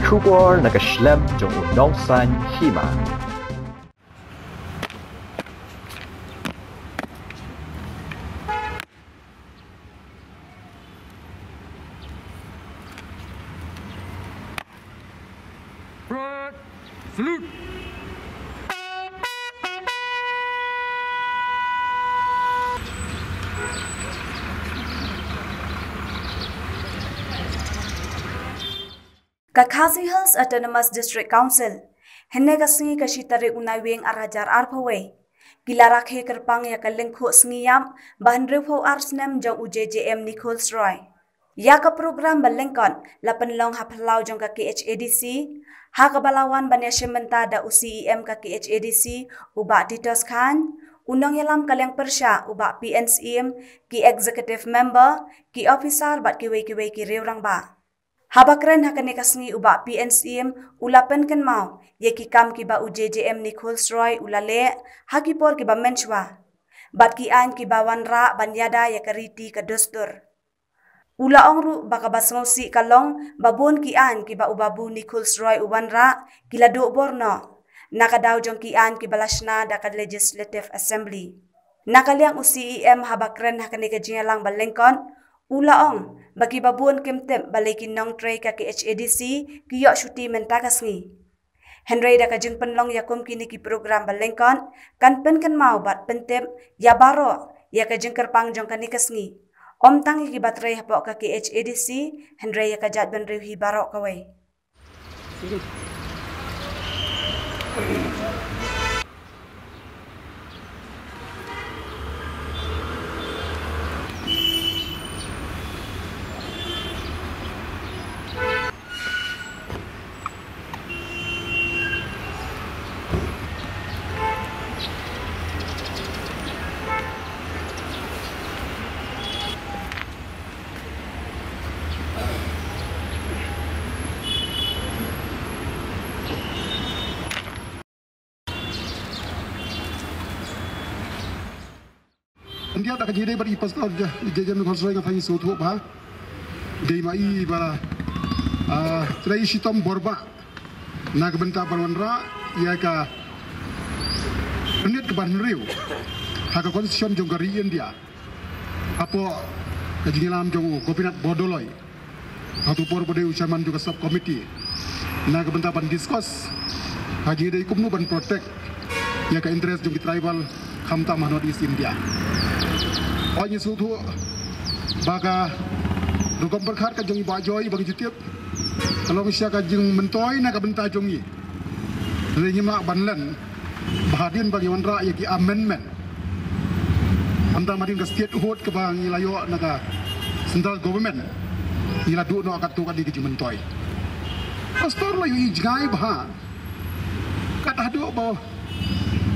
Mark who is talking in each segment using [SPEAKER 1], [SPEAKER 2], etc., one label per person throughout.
[SPEAKER 1] 出国那个 Schlemm 中午农山起码。
[SPEAKER 2] Salute!
[SPEAKER 3] Kakhazi Hills Autonomous District Council henne ka singi ka shitare unai weng arajar arpawe gilarakhe kerpang ya kalengkho sngiyam bahnre pho arsnem jong UJJM Nichols Roy ya ka program balengkon lapenlong haplau jong ka KHADC ha ka balawan baneshementa da UCEM ka KHADC uba Titos Khan unong yalam kaleng persya uba PNCM ki executive member ki officer bat ki wei ki reurang ba Habakren hakane kasngi uba PNCM ulapen kan mau yeki kam ki ba UJJM Nichols Roy ulale hakipor ki ba menchwa bat ki an ki ba wanra banyada ya kariti ka dostur ula ongru baka basmosi kalong babon ki an ki ba ubabu Nichols Roy uwanra kilado borno nakadaw jong ki an ki balashna da ka Legislative Assembly nakaliang UCEM habakren hakane ka jingalang balengkon Ulaong bagi babun kemtem balikin nong tray ka KHADC kiyo syuti mentakasngi. Henry da kajeng penlong yakum kini ki program balengkon kan pen kan mau bat pentem ya baro ya kajeng kerpang jong kanikasngi. Om tangi ki batray hapok ka KHADC Henry ya kajat ben rihi baro kawai.
[SPEAKER 4] Dia tak jadi beri pasal jajan konsolai dengan fangi sotu bah. Di mai bara trai sitom borba nak benta parwanra ia ka net ke banriu hak konstitusi jongari India apo kajilam jong Gopinath Bodoloi atau por bode ucaman juga sub committee nak benta ban discuss haji dei kumnu ban protect ia ka interest jong tribal khamta manot East India Onye sutu baga dukom berkhat ka jongi bajoi bagi jutiap kalau misya ka jeng mentoi na ka benta jongi renyi mak banlen bahadin bagi wanra yaki amendment anta madin ka state hood ke bang ilayo na ka central government ila du no akatu ka di jeng mentoi pastor la yu jgai bah kata do ba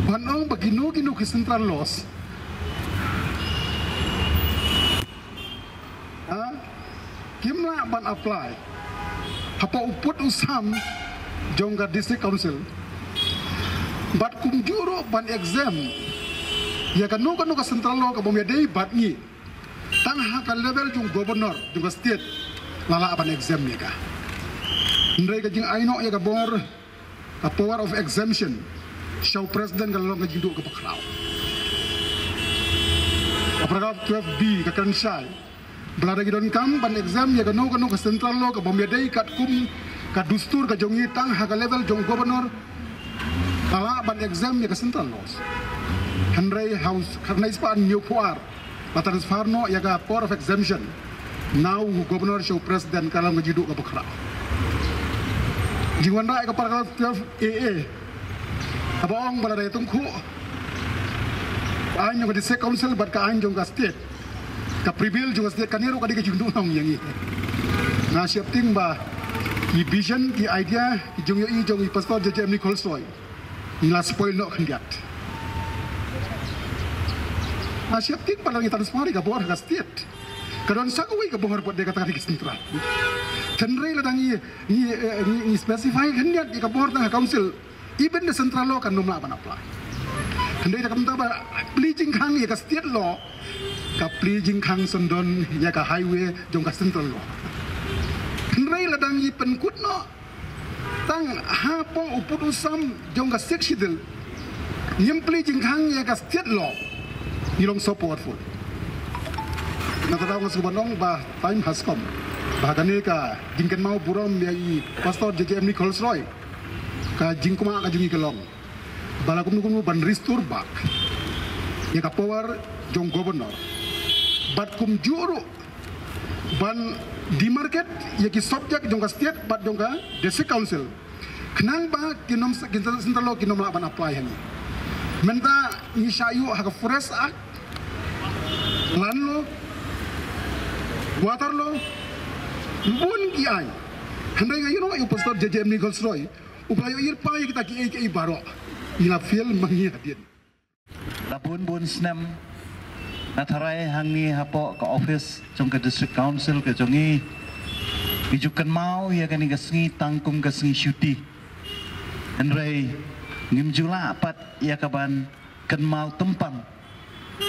[SPEAKER 4] banong bagino gino ke central laws Kimla ban apply apa uput usam jongga district council bat kumjuro ban exam ya kan no ka central law ka bomya dei bat ni tang ha ka level jung governor jung state lala ban exam ni ka ndai ka jing aino ya ka bor a power of exemption show president ka lo ka jindo ka pakraw paragraph 12B ka kansai Belada gidon kam ban exam ya kanu ke central law ke bomyadai kat kum ka dustur ka jongi tang ha ka level jong governor ala ban exam ya ke central laws Henry House karena ispan new power transfer no ya ka power of exemption now governor show president kalam ngejiduk ka bakra jingwan ra ka paragraph 12AA abong belada tungku ain jong district council bat ka ain jong ka state ka prevail juga setiap kanero kadi ke jundong yang ini. Nah siap ting ba ki vision ki idea ki jong i jong i pastor JJM Nichols Roy. Ila spoil no kandiat. Nah siap ting pa lang transfer ka bor ka state. Kadon sa ko ka bor pot de kata ki sentra. Tenre la dangi ni specify kandiat ka bor tang council even the central law kan nomla ban apply. Kendai tak kata ba pleasing kang ya ka state law ka pleasing kang sondon ya ka highway jong ka central law. Kendai ladang yi penkut no tang hapong uput usam jong ka seksidel nyempli jingkang ya ka state law nilong support full natataw nga subanong ba time has come bahkan ni ka jingkan mau burom ya i pastor JJM Nichols Roy ka jingkuma ka jungi kelong balakum nukum ban restore back ya ka power jong governor bat kum juru ban di market ya ki subject jong ka state bat jong ka district council kenang ba kinom sentalo kinom ban apply hani menta ishayu ha ka forest act land law water law bun ki ay handai ngayon yung pastor JJM Nichols Roy upayo irpa ya kita ki baro ila feel mangi hadin
[SPEAKER 2] labun snam natharai hangi hapo ka office jong ka district council ka jongi bijukan mau ya kani gasngi tangkum gasngi syuti andrai ngimjula apat ya kaban kan mau tempang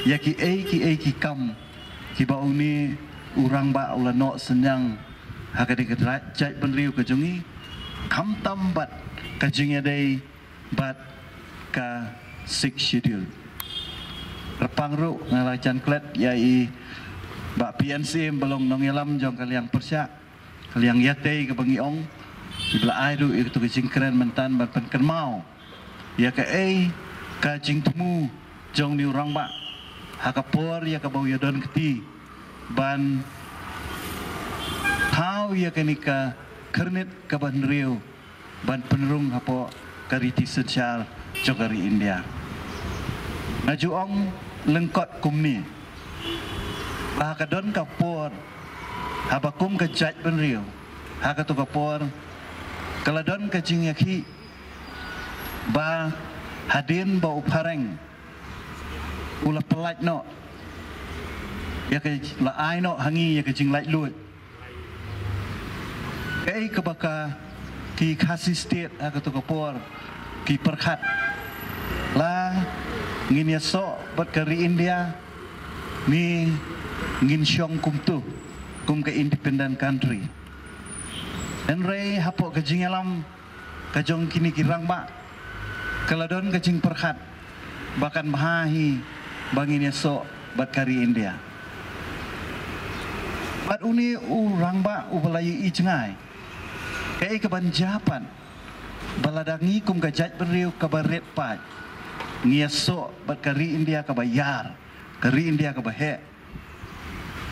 [SPEAKER 2] ya ki kam ki bauni urang ba ulano senyang hakadi kerajat benriu ke jongi kam tambat ka jingya dai bat ka 6 schedule repangru ngalajan klet yai ba PNC belum nongelam jong kaliang persyak kaliang yate ke bangiong ibla airu itu ke jingkren mentan ban pen mau ya ka ka jing temu jong ni urang ba hakapor ya ka bau yadon keti ban tau ya kenika kernit ka ban riu ban penerung hapo kariti sosial jogari India ngajuong lengkot kumni bahakadon kapor habakum ka jaj ban riu hakatu kapor kaladon ka jingyaki ba hadin ba upareng ula pelat no ya ke la ai no hangi ya ke jing lai lut ke baka ki khasi state ha ka to kapor ki perkhat la ngin ya so bat kari India ni ngin syong kum ke independent country dan rei hapo ke jing alam ka jong kini kirang ba kaladon ke jing perkhat bahkan mahahi bangin ya so bat kari India bat uni urang ba ubalayu i cengai kai keban Japan baladangi kum gajat beriu kabaret pat ngiaso bat kari India kabayar kari India kabahe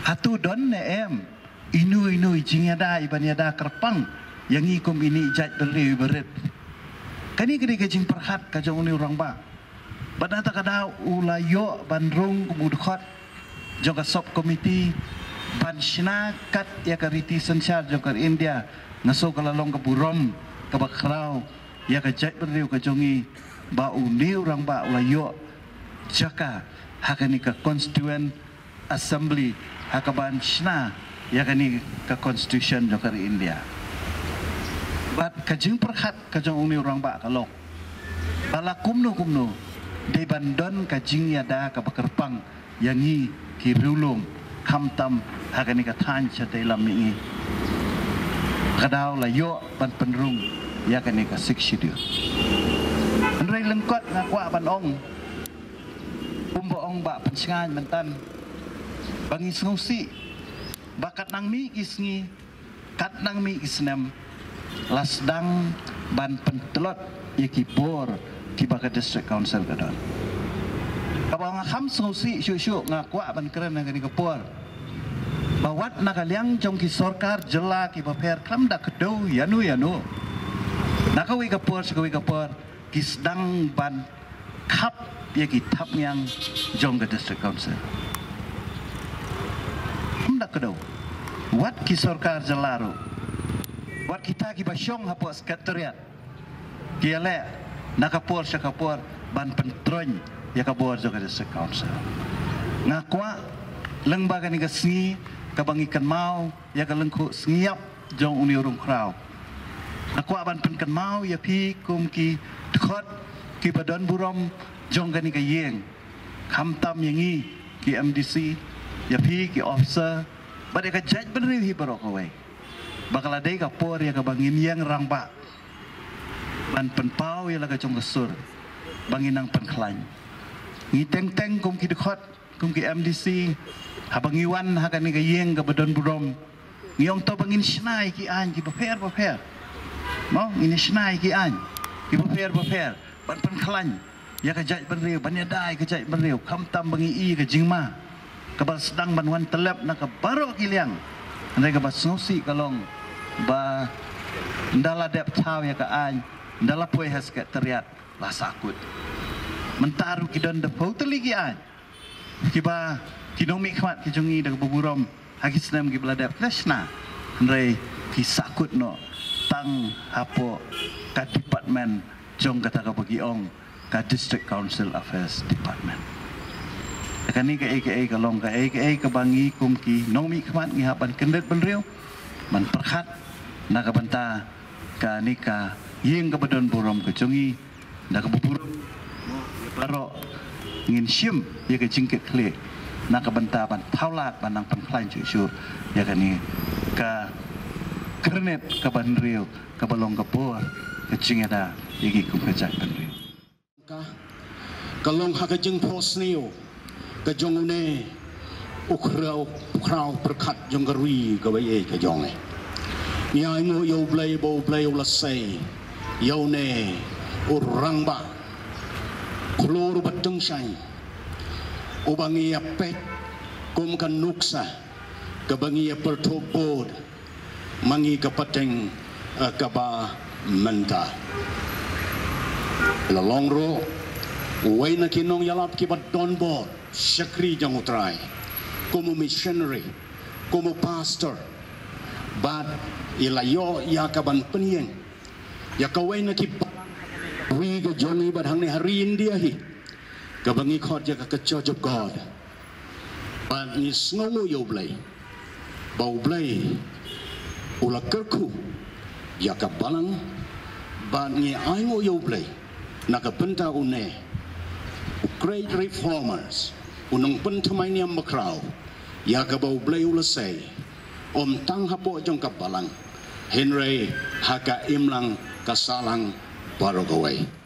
[SPEAKER 2] atu don ne em inu i jingada ibanyada kerpang yang ikum ini jat beriu beret kani kini kajing perhat kajong uni urang ba badata kada ulayo bandrung kumudkhot jong sub committee ban shina kat ya kariti sensar jokar India ngaso kalalong kaburom kabakrau ya ka jai beriu ka jongi ba uni urang ba ulayo jaka hakani ka constituent assembly hakaban shina ya kani ka constitution jokar India bat kajing perhat kajong uni urang ba kalok bala kumno de bandon kajing yada ka bakerpang yangi kirulum kamtam hakani ka than chate lami kadau layo ban penrung ya kani ka siksidu andrai lengkot ngakwa ban ong umbo ong ba pensingan mentan bangi sengusi bakat nang mi isngi kat nang mi isnem lasdang ban pentelot yaki bor ki bakat district council kadon kabang ham sengusi syusyu ngakwa ban keren ngani kapor bawat nakaliang jong ki sorkar jela ki baper klam da kedau yanu nakawi kapor ki sedang ban kap ya ki tap yang jong ke district council hendak kedau wat ki sorkar jelaru wat kita ki basyong hapo sekretariat ki ale nakapor syakapor ban pentroñ ya kabor jong ke district council ngakwa lembaga ni gasni kabangikan mau ya kalengku sengiap jong uni urung krau ngakwa ban penkan mau ya pi kum ki khot ki badan burom jong gani ka yeng kamtam yangi ki MDC ya pi ki officer badai ka judge benri hi barok away bakal ada ka por ya ka bangin yang rangba ban penpau ya laga jong kesur banginang penklan ngi teng kum ki dekhot kum ki MDC habang iwan hakan ni gayeng ka badon burom ngiong to bangin snai ki an ki beper mo ini snai ki an ki beper ban penklan ya ka jai berriu ban ya dai ka jai berriu kham tam bangi i ka jingma ka bal sedang ban wan telep na ka baro ki liang andai ka bas ngosi kalong ba ndala dep taw ya ka an ndala poi has ka teriat la sakut mentaru ki don de pau teligi an ki ba ki nomi khmat ki jongi de buburom hagi senam ki bladap lesna andai ki sakut no tang hapo ka department jong kata ka bagi ong ka district council affairs department kani ka kalong ka ka bangi kum ki nomi khmat ngi hapan kendet benriu man perkhat na ka banta ka ni ka yeng ka badon burom ka jongi na ka buburom baro ngin sim ya ka jingket kle na ka banta ban thaulat banang penklan cu ya kani ka kernet ka banriu ka balong ka por ka jingeda yigi kum ka jak banriu
[SPEAKER 5] kalong ha ka jing posniu ka jongune ukrau perkhat jong garui ka bai ka jong nyai ngo yo blai bo blai la sei yo ne urang ba klor bateng sai ubangi apet kum kan nuksa ka bangi pertopod mangi ka pateng ka ba menta la longro uai na kinong yalap ki bat donbor syakri jang utrai como missionary como pastor but ilayo ya kaban penyen ya kawai na ki wi ga jongi bat hang ne hari india hi ka bangi khot ya ka church of god but ni sngo yo blai bau blai ula kerku ya ka balang but ni aingo yo blai na ka benta une great reformers unong pentamai ni makrau ya ka bau blai ula sei om tang hapo jong ka balang Henry haka imlang kasalang barogawai.